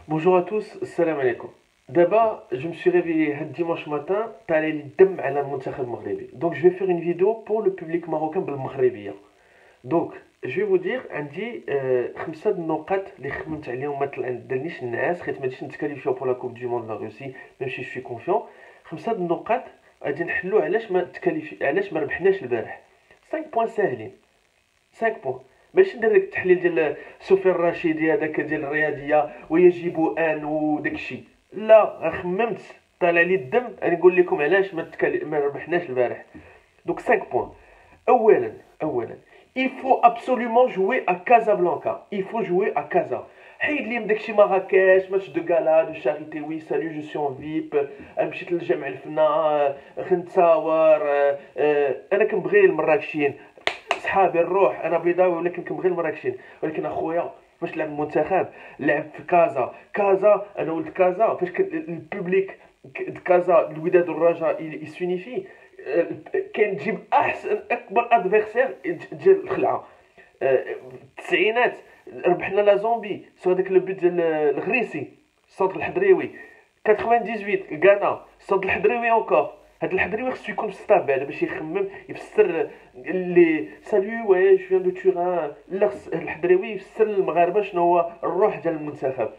Bonjour à tous, salam alaikum. D'abord, je me suis réveillé dimanche matin, t'as les dem على المنتخب المغربي. Donc je vais faire une vidéo pour le public marocain بالمغربية. Donc je vais vous dire عندي خمسة النقط اللي خممت عليهم ما طلعنيش النعاس حيت ما غاديش نتكاليفيو pour la coupe du monde la Russie même si je suis confiant. خمسة النقط غادي نحلو علاش ما ربحناش البارح. 5 بوان ساهلين. 5 بوان ماشي ندير لك التحليل ديال سفيان الرشيدي هذاك ديال الرياضيه ويجب ان وداكشي. لا خممت طالع لي الدم انا نقول لكم علاش ما ربحناش البارح. دوك 5 بوان. اولا il faut absolument jouer à Casablanca. Il faut jouer à Casa. حيد لي من داكشي مراكش ماتش دو غالا دو شاريتي وي سالو جو سي اون فيب مشيت للجامع الفنا خنتصاور انا كنبغي المراكشيين صحابي الروح انا بيضاوي ولكن كنبغي المراكشين ولكن اخويا فاش لعب المنتخب لعب في كازا انا ولد كازا فاش البوبليك كازا الوداد والرجاء يسونيفي كان تجيب احسن اكبر ادفيرسير ديال الخلعه التسعينات ربحنا لا زومبي سو هذاك لو بيت ديال الغريسي السونتر الحضريوي 98 غانا السونتر الحضريوي اونكور هاد الحضريوي خصو يكون في السطاب بعدا باش يخمم يفسر اللي ساليو واي جو فيان دو توران لا الحضريوي يفسر للمغاربه شنو هو الروح ديال المنتخب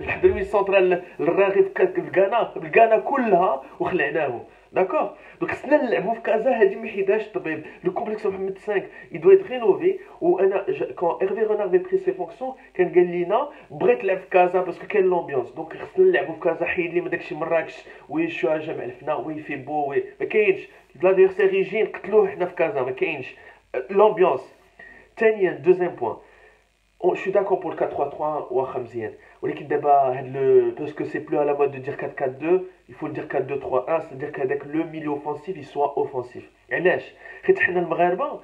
الحضريوي سونترال الراغي في غانا كلها وخلعناهم داكور دونك خصنا نلعبوا في كازا هادي ما يحيدهاش الطبيب لو كومبلكس محمد 5 يدوي يت رينوفي وانا كون ايرفي رونار في بري سي فونكسيون كان قال لينا بغيت تلعب في كازا باسكو كاين لومبيونس دونك خصنا نلعبوا في كازا حيد لي ما داكشي مراكش وي شو جامع الفنا وي في بو وي ما كاينش لادفيرسير يجي نقتلوه حنا في كازا ما كاينش لومبيونس ثانيا دوزيام بوين je suis d'accord pour le 4-3-3 ou Khamzien. ولكن دابا هاد لو باسكو سي بلو à la mode de dire 4-4-2 il faut dire 4-2-3-1 c'est-à-dire qu'avec le milieu offensif il soit offensif علاش حيت حنا المغاربه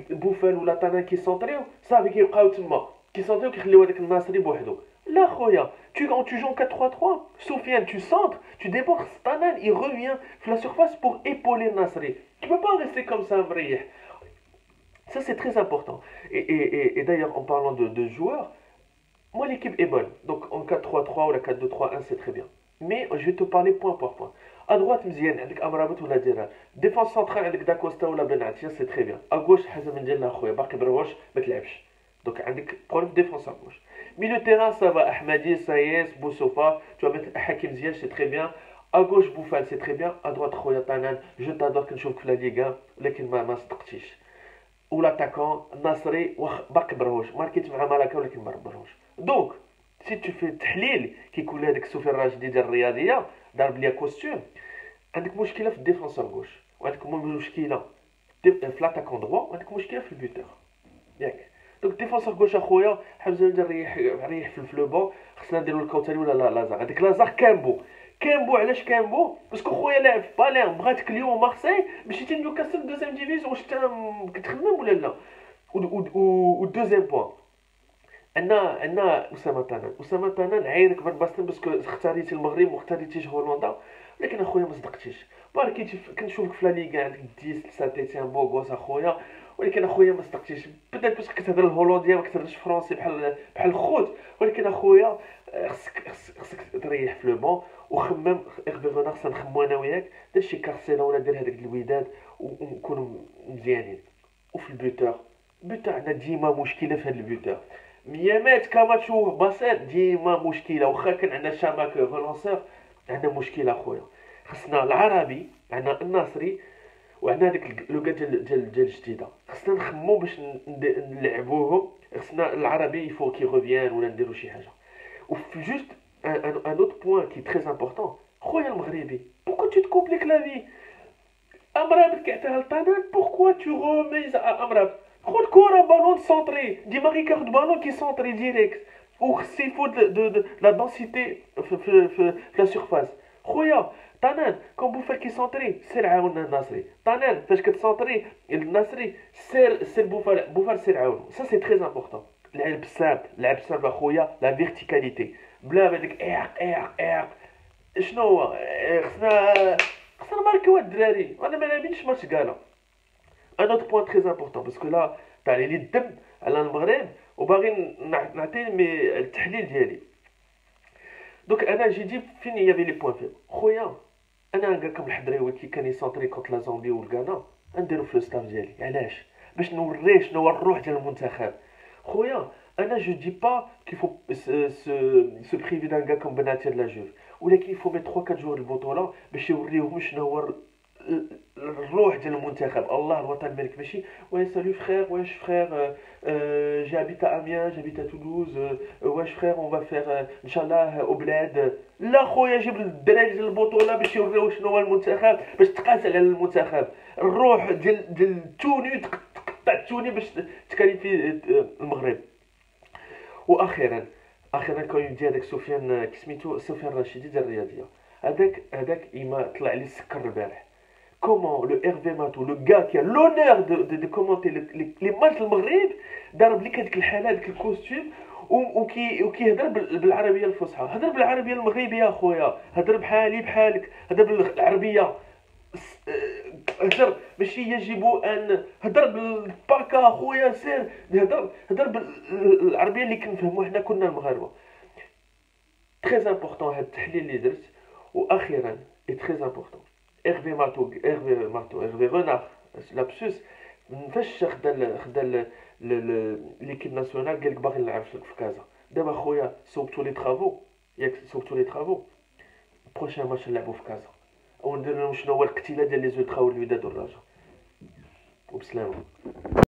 بوفال ولا طانا كيسونطريو صافي كيبقاو تما كيسونطريو كيخليو هذاك الناصري بوحدو لا خويا quand tu joues en 4-3-3 Soufiane tu centres tu débordes Tanan il revient sur la surface pour épauler Nasri tu peux pas rester comme ça مريح. Ça, c'est très important. Et d'ailleurs, en parlant de joueurs, moi, l'équipe est bonne. Donc, en 4-3-3 ou la 4-2-3-1, c'est très bien. Mais je vais te parler point par point. À droite, Mziane, avec Amrabat ou la Dira. Défense centrale, avec Dacosta ou la Benatia, c'est très bien. À gauche, Hazam Ndjella Khouya, Baki Brouach, Metlebch. Donc, avec problème de défense à gauche. Milieu de terrain, ça va. Ahmadi, Saïs, Boussofa. Tu vas mettre Hakim Ziyech, c'est très bien. À gauche, Boufal, c'est très bien. À droite, Khouya Tanan. Je t'adore quand je joue la Liga. Lekin ma Staktish. Ou l'attaquant Nasri باقي بروش ماركيت مع ملكه ولكن ما بروش دونك سي تو في تحليل كيكون هذاك سفيان الراشدي ديال الرياضيه ضارب ليا كوستيم عندك مشكله في الديفونسور غوش وعندك مشكله في لاتاكون دروا وعندك مشكله في البوتور ياك دونك الديفونسور غوش اخويا حمزه نريح في الفلوبون خصنا نديرو الكوتالي ولا لازار هذاك لازار كامبو علاش كامبو باسكو خويا لاعب في بالير بغاتك اليوم مارسيل مشيتي نيوكاسل دوزيام ديفيزيون واش انت كتخمم ولا لا و دوزيام بوان عندنا اسامه طنان عايرك بن باستن باسكو اختاريتي المغرب واختاريتي هولندا ولكن اخويا ما صدقتيش باركيتي كنشوفك في لا ليغا عندك 10 ساتيتي ان بو غوس اخويا ولكن اخويا ما صدقتيش بدات باسكو كتهضر الهولنديه ما كتهضرش فرونسي بحال الخوت ولكن اخويا خصك تريح في لو بون وخمم اغفي غونار سنخمو انا وياك دير شي كارسيلا ولا دير هذاك الوداد ونكونوا مزيانين. وفي البوتور عندنا ديما مشكله في هذا البوتور ميامات كاماتشو باسات ديما مشكله واخا كان عندنا شاماك فالونسور عندنا مشكله اخويا خصنا العربي عندنا الناصري وعندنا هذاك لوكا ديال الجديده خصنا نخمو باش نلعبوهم خصنا العربي يفو كي ريفيان ولا نديرو شي حاجه. وفي جوست un autre point qui est très important خويا المغربي pourquoi tu te compliques la vie امراب كيعطيها لطنان pourquoi tu remets امراب خد كره بالون سونطري ديما غير كياخد بالون كي سونطري ديريكت وخص يفوت de la densité في la surface خويا طنان كون بوفال كي سونطري سير عاون الناصري طنان فاش كتسونطري الناصري سير بوفال سير عاون ça c'est très important. لعب سامبل اخويا لا فيرتيكاليتي بلا هذاك ايق شنو هو خصنا نماركيو الدراري انا ما لعبينش ماتش كالا. ان اوت بوين تري امبورطون باسكو لا طالع لي الدم على المغرب وباغي نعطي التحليل ديالي. دوك انا جي دي فين يافي لي بوين فيبل خويا. انا نقولكم الحضريوي كي كان يسونطري كونت لا زامبي والغانا نديرو في الستاف ديالي. علاش؟ باش نوريه شنو هو الروح ديال المنتخب. خويا انا جو دي با كي فو سو بريفي دان كا كوم بناتي لا جوف، ولكن يفو مي 3 4 جوور البطوله باش يوريوهم شنو هو الروح ديال المنتخب. الله الوطن الملك ماشي وي سالو فرير واش فرير جابيت اميان جابيت تولوز واش فرير اون فا فير ان شاء الله او بلاد. لا خويا جيب الدراري ديال البطوله باش يوريو شنو هو المنتخب، باش تقاتل على المنتخب. الروح ديال توني تقطع توني باش تكاليفي المغرب. واخيرا كان يدي هذاك سفيان كسميتو سفيان الرشيدي ديال الرياضيه، هذاك إما طلع لي سكر البارح. Comment le Hervé Matou, le gars qui a l'honneur de commenter les matchs المغرب، ضرب لك هذيك الحاله هذاك الكوستيم وكيهضر بالعربيه الفصحى. هضر بالعربيه المغربيه اخويا، هضر بحالي بحالك، هضر بالعربيه. هضر ماشي يجب ان هضر بالباكا اخويا. سير هضر بالعربيه اللي كنفهموا حنا كنا المغاربه. تري امبورطون هذا التحليل اللي درت. واخيرا اي تري امبورطون Hervé Renard, lapsus, فاش خدا ليكيب ناسيونال قالك باغي نلعب في كازا. دابا خويا صوبتوا لي طرافو، ياك صوبتوا لي طرافو، بروشان ماتش نلعبوا في كازا وندير لهم شنو هو الاقتلاع ديال لي زولترا والوداد والرجاء. وبسلامه.